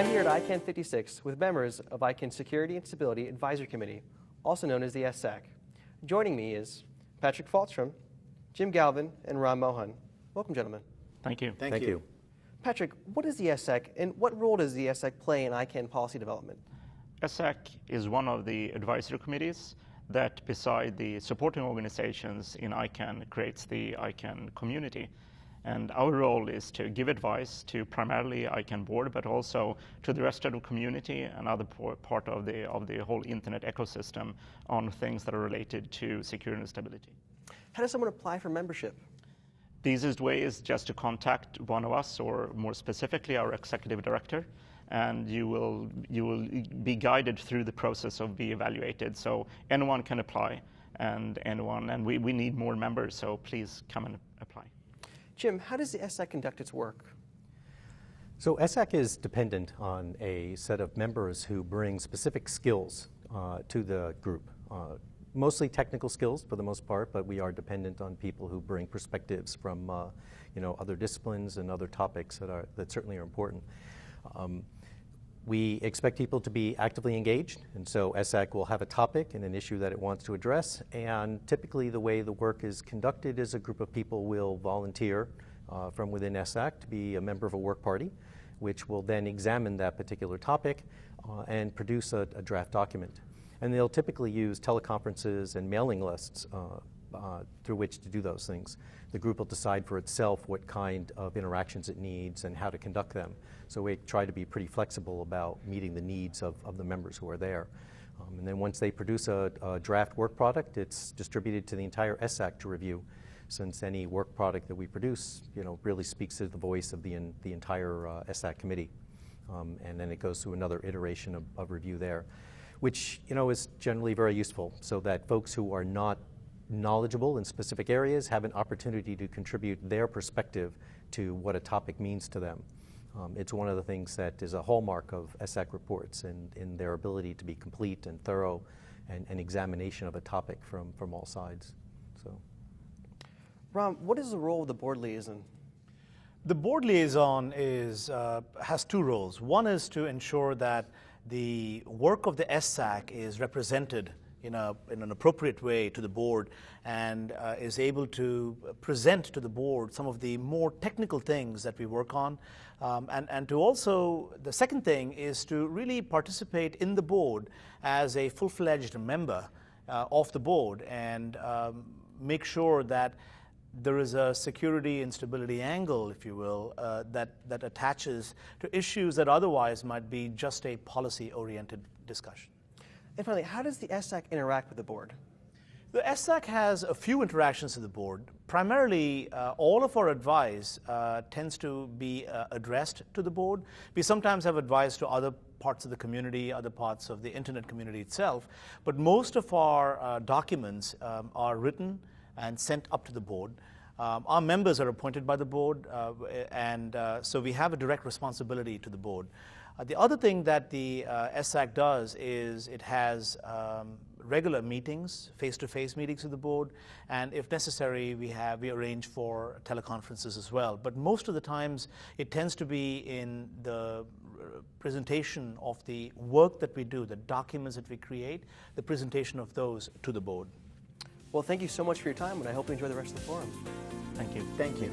I'm here at ICANN 56 with members of ICANN's Security and Stability Advisory Committee, also known as the SSAC. Joining me is Patrik Fälström, Jim Galvin, and Ram Mohan. Welcome, gentlemen. Thank you. Thank you. Patrik, what is the SSAC, and what role does the SSAC play in ICANN policy development? SSAC is one of the advisory committees that, beside the supporting organizations in ICANN, creates the ICANN community. And our role is to give advice to primarily ICANN board, but also to the rest of the community and other part of the whole internet ecosystem on things that are related to security and stability. How does someone apply for membership? The easiest way is just to contact one of us, or more specifically our executive director, and you will be guided through the process of being evaluated. So anyone can apply, and we need more members, so please come and apply. Jim, how does the SSAC conduct its work? So SSAC is dependent on a set of members who bring specific skills to the group. Mostly technical skills for the most part, but we are dependent on people who bring perspectives from other disciplines and other topics that certainly are important. We expect people to be actively engaged, and so SSAC will have a topic and an issue that it wants to address, and typically the way the work is conducted is a group of people will volunteer from within SSAC to be a member of a work party, which will then examine that particular topic and produce a draft document. And they'll typically use teleconferences and mailing lists through which to do those things. The group will decide for itself what kind of interactions it needs and how to conduct them. So we try to be pretty flexible about meeting the needs of the members who are there. And then once they produce a draft work product, it's distributed to the entire SSAC to review, since any work product that we produce really speaks to the voice of the entire SSAC committee. And then it goes through another iteration of review there, which is generally very useful, so that folks who are not knowledgeable in specific areas have an opportunity to contribute their perspective to what a topic means to them. It's one of the things that is a hallmark of SSAC reports in their ability to be complete and thorough and an examination of a topic from all sides. So, Ram, what is the role of the board liaison? The board liaison has two roles. One is to ensure that the work of the SSAC is represented in an appropriate way to the board, and is able to present to the board some of the more technical things that we work on. And to also, the second thing is to really participate in the board as a full-fledged member of the board, and make sure that there is a security and stability angle, if you will, that attaches to issues that otherwise might be just a policy-oriented discussion. And finally, how does the SSAC interact with the board? The SSAC has a few interactions with the board. Primarily, all of our advice tends to be addressed to the board. We sometimes have advice to other parts of the community, other parts of the internet community itself, but most of our documents are written and sent up to the board. Our members are appointed by the board, and so we have a direct responsibility to the board. The other thing that the SSAC does is it has regular meetings, face-to-face meetings with the board, and if necessary, we arrange for teleconferences as well. But most of the times, it tends to be in the presentation of the work that we do, the documents that we create, the presentation of those to the board. Well, thank you so much for your time, and I hope you enjoy the rest of the forum. Thank you. Thank you.